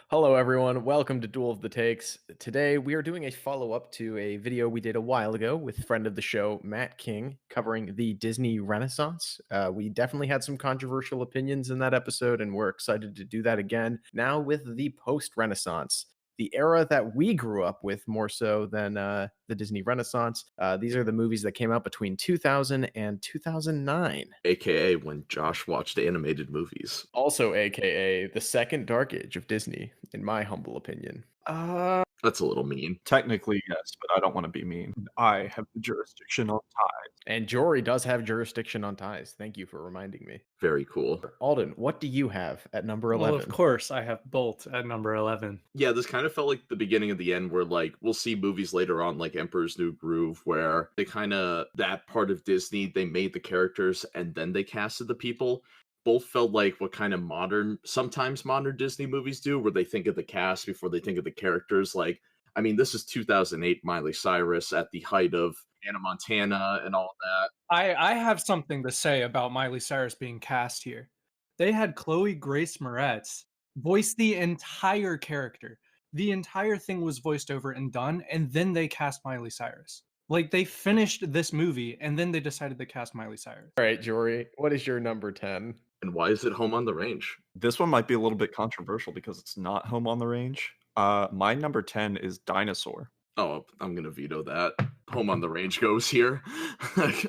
Hello, everyone. Welcome to Duel of the Takes. Today, we are doing a follow up to a video we did a while ago with friend of the show, Matt King, covering the Disney Renaissance. We definitely had some controversial opinions in that episode, and we're excited to do that again now with the post Renaissance. The era that we grew up with more so than the Disney Renaissance. These are the movies that came out between 2000 and 2009. AKA when Josh watched animated movies. Also, aka the second dark age of Disney, in my humble opinion. That's a little mean. Technically, yes, but I don't want to be mean. I have the jurisdiction on ties. And Jory does have jurisdiction on ties. Thank you for reminding me. Very cool. Alden, what do you have at number 11? Well, of course, I have Bolt at number 11. Yeah, this kind of felt like the beginning of the end where, like, we'll see movies later on, like Emperor's New Groove, where they kind of, that part of Disney, they made the characters and then they casted the people. Both felt like what kind of sometimes modern Disney movies do, where they think of the cast before they think of the characters. Like, I mean, this is 2008 Miley Cyrus at the height of Anna Montana and all that. I have something to say about Miley Cyrus being cast here. They had Chloe Grace Moretz voice the entire character. The entire thing was voiced over and done, and then they cast Miley Cyrus. Like, they finished this movie, and then they decided to cast Miley Cyrus. All right, Jory, what is your number 10? And why is it Home on the Range? This one might be a little bit controversial because it's not Home on the Range. My number 10 is Dinosaur. Oh, I'm going to veto that. Home on the Range goes here. Okay.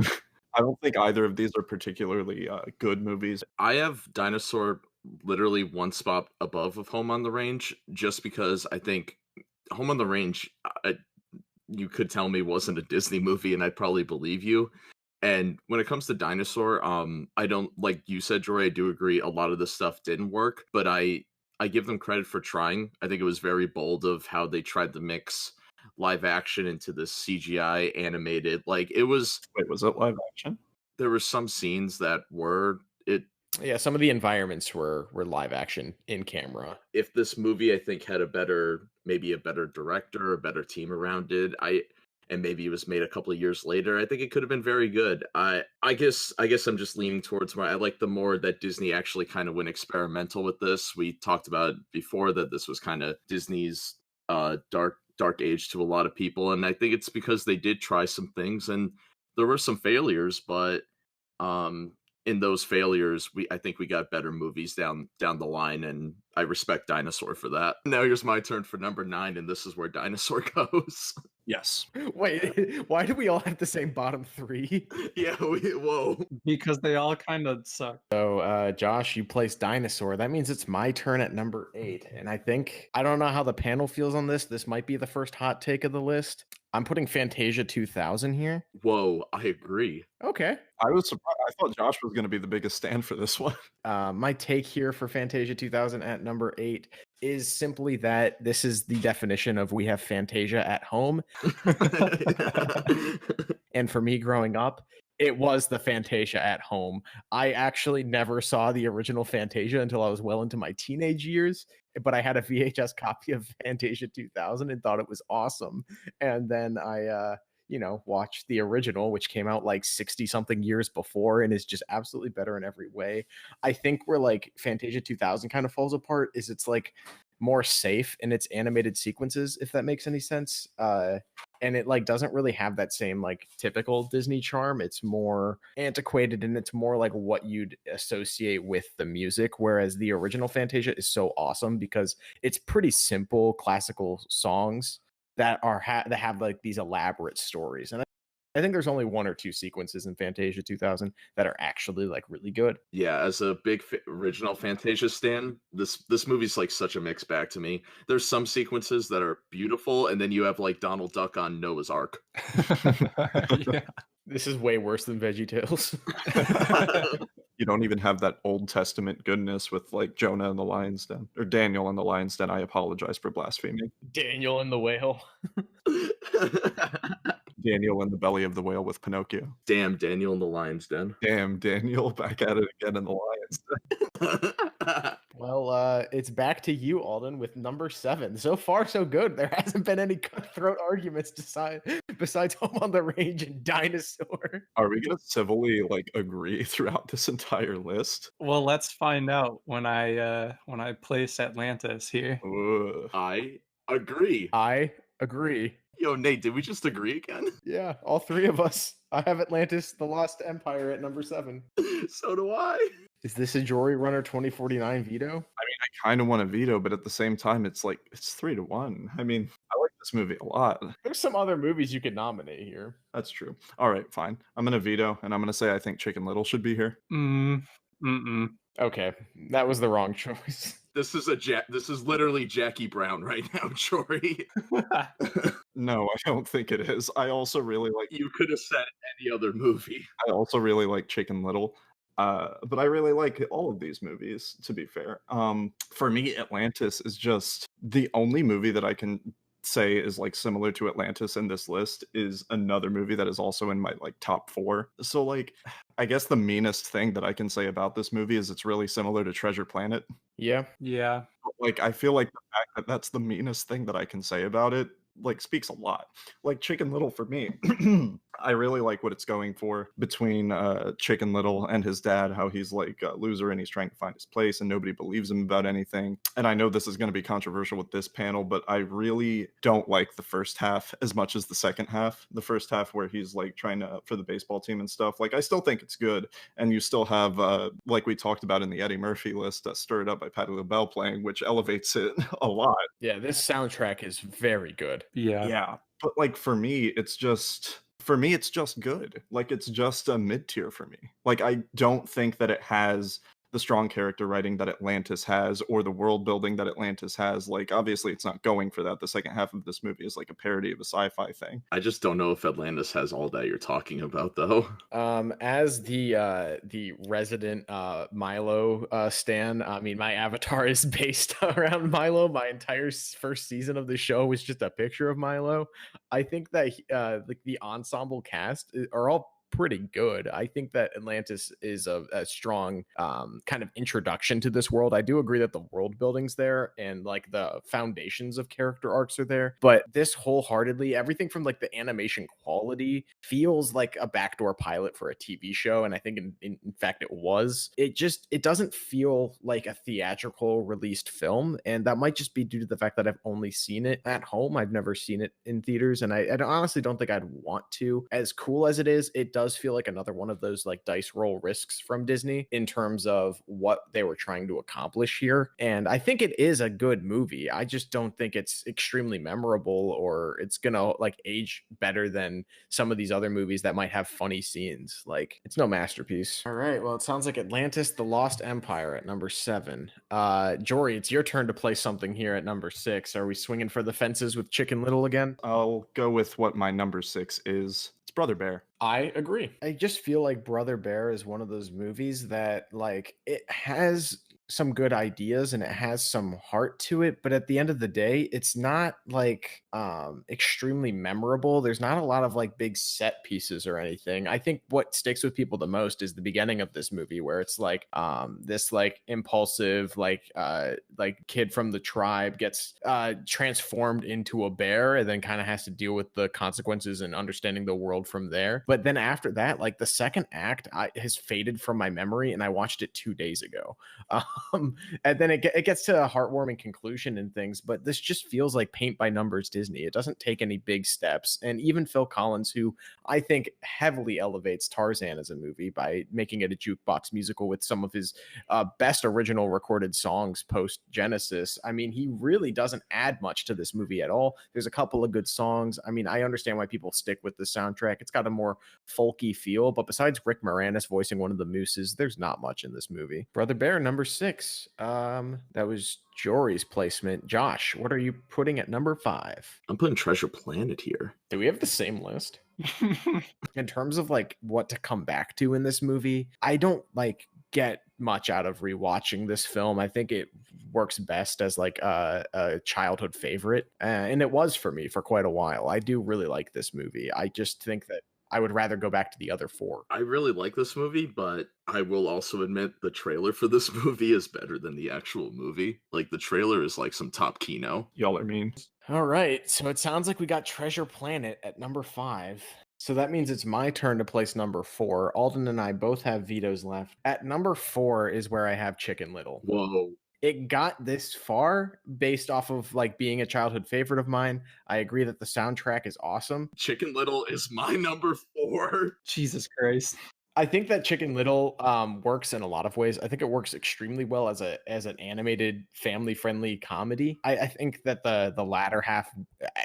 I don't think either of these are particularly good movies. I have Dinosaur literally one spot above of Home on the Range, just because I think Home on the Range, you could tell me wasn't a Disney movie, and I'd probably believe you. And when it comes to Dinosaur, I don't, like you said, Jory, I do agree a lot of this stuff didn't work, but I give them credit for trying. I think it was very bold of how they tried to mix live action into this CGI animated. Like, it was... Wait, was it live action? There were some scenes that were... Yeah, some of the environments were live action in camera. If this movie, I think, had maybe a better director, a better team around it, and maybe it was made a couple of years later, I think it could have been very good. I guess I'm just leaning towards where I like the more that Disney actually kind of went experimental with this. We talked about before that this was kind of Disney's dark age to a lot of people, and I think it's because they did try some things and there were some failures, but in those failures, I think we got better movies down the line, and I respect Dinosaur for that. Now here's my turn for number 9, and this is where Dinosaur goes. Yes. Wait, why do we all have the same bottom 3? Yeah, whoa. Because they all kind of suck. So, Josh, you placed Dinosaur. That means it's my turn at number 8. And I don't know how the panel feels on this. This might be the first hot take of the list. I'm putting Fantasia 2000 here. Whoa, I agree. Okay. I was surprised. I thought Josh was going to be the biggest stand for this one. My take here for Fantasia 2000 at number 8 is simply that this is the definition of we have Fantasia at home. And for me growing up, it was the Fantasia at home. I actually never saw the original Fantasia until I was well into my teenage years, but I had a VHS copy of Fantasia 2000 and thought it was awesome. And then I watched the original, which came out like 60 something years before and is just absolutely better in every way. I think where like Fantasia 2000 kind of falls apart is it's like more safe in its animated sequences, if that makes any sense. And it like doesn't really have that same like typical Disney charm. It's more antiquated and it's more like what you'd associate with the music. Whereas the original Fantasia is so awesome because it's pretty simple classical songs that that have like these elaborate stories. And I think there's only one or two sequences in Fantasia 2000 that are actually like really good. Yeah, as a big original Fantasia stan, this movie's like such a mixed bag to me. There's some sequences that are beautiful, and then you have like Donald Duck on Noah's Ark. Yeah. This is way worse than VeggieTales. You don't even have that Old Testament goodness with like Jonah and the Lion's Den, or Daniel and the Lion's Den. I apologize for blaspheming. Daniel and the Whale. Daniel in the belly of the whale with Pinocchio. Damn, Daniel in the Lion's Den. Damn, Daniel, back at it again in the Lions. Well, it's back to you, Alden, with number 7. So far, so good. There hasn't been any cutthroat arguments besides Home on the Range and Dinosaur. Are we gonna civilly like agree throughout this entire list? Well, let's find out when I place Atlantis here. Ugh. I agree. I agree. Yo, Nate, did we just agree again? Yeah, all three of us. I have Atlantis, The Lost Empire at number 7. So do I. Is this a Jory Runner 2049 veto? I kind of want a veto, but at the same time, it's like it's 3-1. I mean, I like this movie a lot. There's some other movies you could nominate here. That's true. All right, fine. I'm gonna veto, and I'm gonna say I think Chicken Little should be here. Okay, that was the wrong choice. This is literally Jackie Brown right now, Jory. No, I don't think it is. I also really like. You could have said any other movie. I also really like Chicken Little. But I really like all of these movies, to be fair. For me, Atlantis is just the only movie that I can say is like similar to Atlantis in this list is another movie that is also in my like top 4. So like I guess the meanest thing that I can say about this movie is it's really similar to Treasure Planet. Yeah. Yeah. Like I feel like the fact that that's the meanest thing that I can say about it like speaks a lot. Like Chicken Little for me, I really like what it's going for between Chicken Little and his dad, how he's like a loser and he's trying to find his place and nobody believes him about anything. And I know this is going to be controversial with this panel, but I really don't like the first half as much as the second half. The first half where he's like trying to for the baseball team and stuff. Like I still think it's good, and you still have like we talked about in the Eddie Murphy list, Stir It Up by Patti LaBelle playing, which elevates it a lot. Yeah, this soundtrack is very good. Yeah. But like for me, it's just good. Like it's just a mid-tier for me. Like I don't think that it has the strong character writing that Atlantis has or the world building that Atlantis has. Like obviously it's not going for that. The second half of this movie is like a parody of a sci-fi thing. I just don't know if Atlantis has all that you're talking about though. As the resident Milo stan, I mean my avatar is based around Milo. My entire first season of the show was just a picture of Milo. I think that like the ensemble cast are all pretty good. I think that Atlantis is a strong kind of introduction to this world. I do agree that the world building's there and like the foundations of character arcs are there, but this wholeheartedly, everything from like the animation quality feels like a backdoor pilot for a TV show, and I think in fact it was. It doesn't feel like a theatrical released film, and that might just be due to the fact that I've only seen it at home. I've never seen it in theaters, and I honestly don't think I'd want to. As cool as it is, it does feel like another one of those like dice roll risks from Disney in terms of what they were trying to accomplish here. And I think it is a good movie. I just don't think it's extremely memorable or it's gonna like age better than some of these other movies that might have funny scenes. Like it's no masterpiece. All right, well, it sounds like Atlantis, The Lost Empire at number 7. Jory, it's your turn to play something here at number 6. Are we swinging for the fences with Chicken Little again? I'll go with what my number 6 is. It's Brother Bear. I agree. I just feel like Brother Bear is one of those movies that like it has some good ideas and it has some heart to it, but at the end of the day, it's not like extremely memorable. There's not a lot of like big set pieces or anything. I think what sticks with people the most is the beginning of this movie where it's like this like impulsive like kid from the tribe gets transformed into a bear and then kind of has to deal with the consequences and understanding the world from there. But then after that, like the second act has faded from my memory, and I watched it 2 days ago. And then it gets to a heartwarming conclusion and things, but this just feels like paint by numbers Disney. It doesn't take any big steps. And even Phil Collins, who I think heavily elevates Tarzan as a movie by making it a jukebox musical with some of his best original recorded songs post Genesis. I mean, he really doesn't add much to this movie at all. There's a couple of good songs. I mean, I understand why people stick with the soundtrack. It's got a more folky feel, but besides Rick Moranis voicing one of the mooses, there's not much in this movie. Brother Bear, number 6. That was Jory's placement. Josh, what are you putting at number 5? I'm putting Treasure Planet here. Do we have the same list? In terms of like what to come back to in this movie, I don't like get much out of rewatching this film. I think it works best as like a childhood favorite, and it was for me for quite a while. I do really like this movie. I just think that I would rather go back to the other four. I really like this movie, but I will also admit the trailer for this movie is better than the actual movie. Like the trailer is like some top kino. Y'all are mean. All right, so it sounds like we got Treasure Planet at number 5. So that means it's my turn to place number 4. Alden and I both have vetoes left. At number 4 is where I have Chicken Little. Whoa. It got this far based off of like being a childhood favorite of mine. I agree that the soundtrack is awesome. Chicken Little is my number 4. Jesus Christ. I think that Chicken Little works in a lot of ways. I think it works extremely well as an animated, family-friendly comedy. I think that the latter half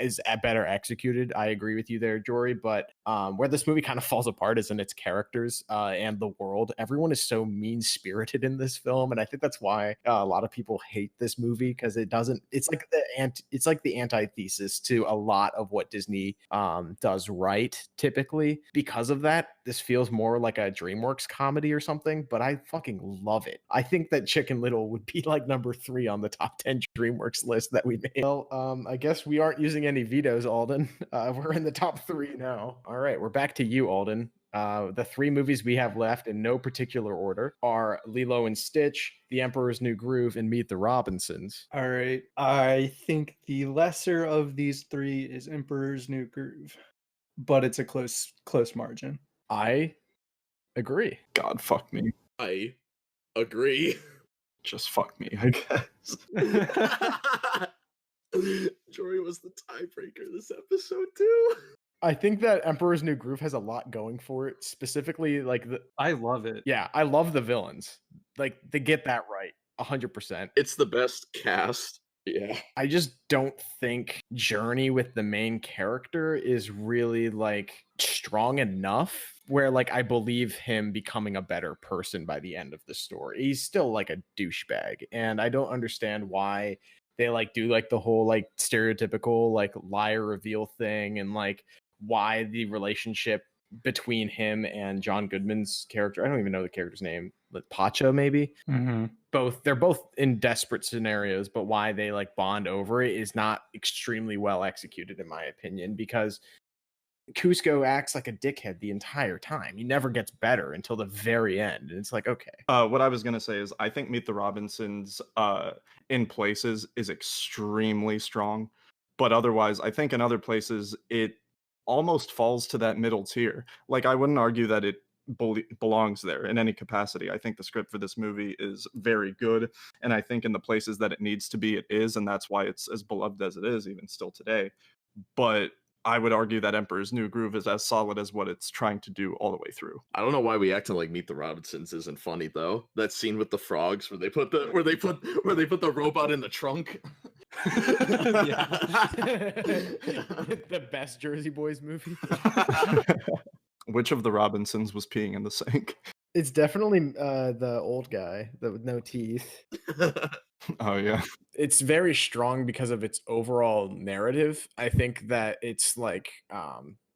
is better executed. I agree with you there, Jory. But where this movie kind of falls apart is in its characters and the world. Everyone is so mean-spirited in this film, and I think that's why a lot of people hate this movie because it doesn't. It's like the antithesis to a lot of what Disney does right. Typically, because of that, this feels more like a DreamWorks comedy or something, but I fucking love it. I think that Chicken Little would be like number 3 on the top 10 DreamWorks list that we made. Well, I guess we aren't using any vetoes, Alden. We're in the top 3 now. All right, we're back to you, Alden. The 3 movies we have left in no particular order are Lilo and Stitch, The Emperor's New Groove, and Meet the Robinsons. All right. I think the lesser of these 3 is Emperor's New Groove, but it's a close margin. I agree. God, fuck me. I agree. Just fuck me, I guess. Jory was the tiebreaker this episode too. I think that Emperor's New Groove has a lot going for it. Specifically, like I love it. Yeah, I love the villains. Like they get that right 100%. It's the best cast. Yeah. I just don't think journey with the main character is really like strong enough where like I believe him becoming a better person by the end of the story. He's still like a douchebag, and I don't understand why they like do like the whole like stereotypical like liar reveal thing, and like why the relationship between him and John Goodman's character, I don't even know the character's name, like Pacha maybe. Mm-hmm. They're both in desperate scenarios, but why they like bond over it is not extremely well executed in my opinion, because Cusco acts like a dickhead the entire time. He never gets better until the very end, and it's like, okay. What I was gonna say is I think Meet the Robinsons in places is extremely strong, but otherwise I think in other places it almost falls to that middle tier. Like I wouldn't argue that it belongs there in any capacity. I think the script for this movie is very good, and I think in the places that it needs to be, it is, and that's why it's as beloved as it is even still today. But I would argue that Emperor's New Groove is as solid as what it's trying to do all the way through. I don't know why we acting like Meet the Robinsons isn't funny though. That scene with the frogs where they put the robot in the trunk. The best Jersey Boys movie. Which of the Robinsons was peeing in the sink? It's definitely the old guy with no teeth. Oh yeah. It's very strong because of its overall narrative. I think that it's like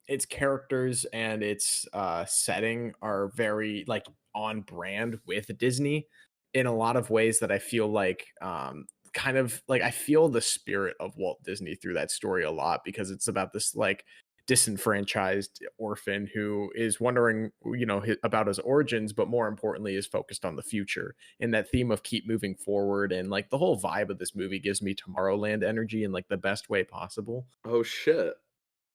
its characters and its setting are very like on brand with Disney in a lot of ways that I feel like kind of like I feel the spirit of Walt Disney through that story a lot, because it's about this like disenfranchised orphan who is wondering, you know, about his origins, but more importantly is focused on the future. And that theme of keep moving forward, and like the whole vibe of this movie gives me Tomorrowland energy in like the best way possible. Oh shit.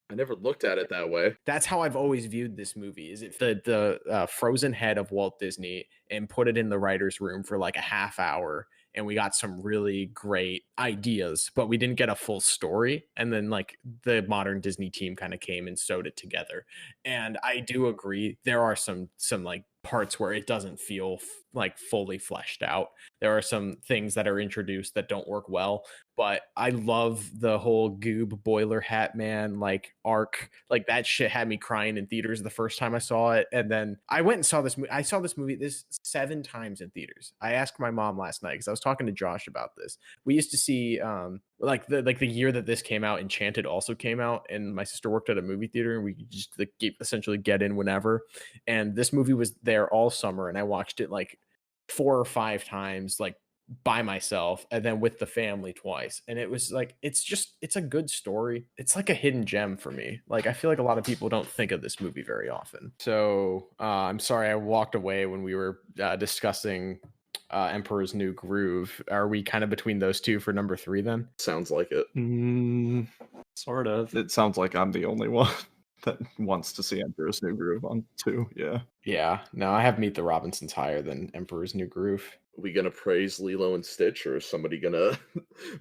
I never looked at it that way. That's how I've always viewed this movie. Is it the frozen head of Walt Disney and put it in the writer's room for like a half hour, and we got some really great ideas, but we didn't get a full story. And then like the modern Disney team kind of came and sewed it together. And I do agree there are some like parts where it doesn't feel like fully fleshed out. There are some things that are introduced that don't work well, but I love the whole Goob boiler hat man like arc. Like that shit had me crying in theaters the first time I saw it. And then I went and saw this movie. I saw this movie 7 times in theaters. I asked my mom last night because I was talking to Josh about this. We used to see like the year that this came out, Enchanted also came out, and my sister worked at a movie theater, and we could just like essentially get in whenever. And this movie was there all summer, and I watched it like 4 or 5 times, like by myself and then with the family twice. And it was like, it's a good story. It's like a hidden gem for me. Like, I feel like a lot of people don't think of this movie very often. So I'm sorry I walked away when we were discussing Emperor's New Groove. Are we kind of between those two for number 3 then? Sounds like it. Sort of. It sounds like I'm the only one that wants to see Emperor's New Groove on 2. Yeah. Yeah, no, I have Meet the Robinsons higher than Emperor's New Groove. We gonna praise Lilo and Stitch, or is somebody gonna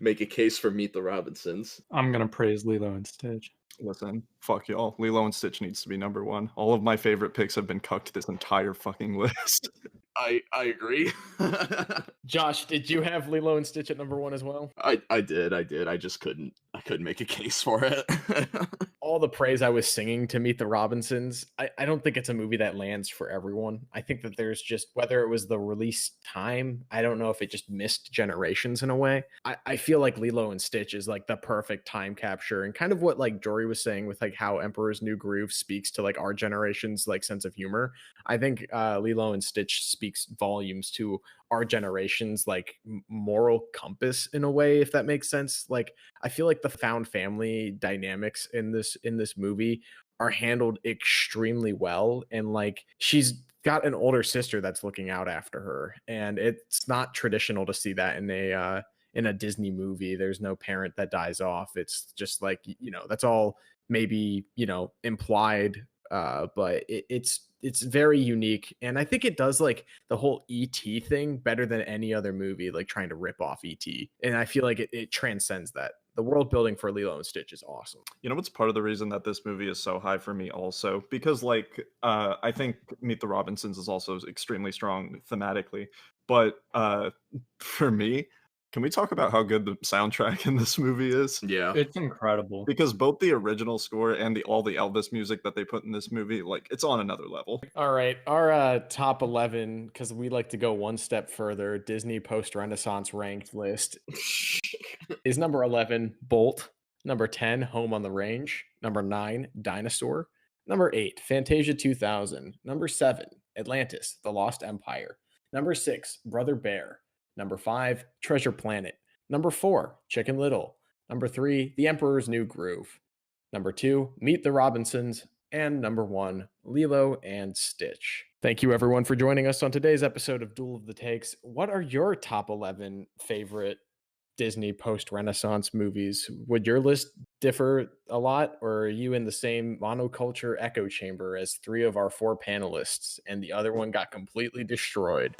make a case for Meet the Robinsons? I'm gonna praise Lilo and Stitch. Listen, fuck y'all. Lilo and Stitch needs to be number 1. All of my favorite picks have been cucked this entire fucking list. I agree. Josh, did you have Lilo and Stitch at number 1 as well? I did. I just couldn't make a case for it. All the praise I was singing to Meet the Robinsons, I don't think it's a movie that lands for everyone. I think that there's just, whether it was the release time, I don't know if it just missed generations in a way. I feel like Lilo and Stitch is like the perfect time capture, and kind of what like Jory was saying with like how Emperor's New Groove speaks to like our generation's like sense of humor. I think Lilo and Stitch speaks volumes to our generation's like moral compass in a way, if that makes sense. Like, I feel like the found family dynamics in this movie are handled extremely well, and like she's got an older sister that's looking out after her, and it's not traditional to see that in a Disney movie. There's no parent that dies off. It's just like, you know, that's all maybe, you know, implied, but it's very unique, and I think it does like the whole ET thing better than any other movie, like trying to rip off ET. And I feel like it transcends that. The world building for Lilo and Stitch is awesome. You know what's part of the reason that this movie is so high for me also? Because like I think Meet the Robinsons is also extremely strong thematically. But for me, can we talk about how good the soundtrack in this movie is? Yeah. It's incredible. Because both the original score and all the Elvis music that they put in this movie, like, it's on another level. All right, our top 11, because we like to go one step further, Disney post-Renaissance ranked list is number 11, Bolt. Number 10, Home on the Range. Number 9, Dinosaur. Number 8, Fantasia 2000. Number 7, Atlantis, The Lost Empire. Number 6, Brother Bear. Number 5, Treasure Planet. Number 4, Chicken Little. Number 3, The Emperor's New Groove. Number 2, Meet the Robinsons. And number 1, Lilo and Stitch. Thank you, everyone, for joining us on today's episode of Duel of the Takes. What are your top 11 favorite Disney post-Renaissance movies? Would your list differ a lot, or are you in the same monoculture echo chamber as 3 of our 4 panelists and the other one got completely destroyed?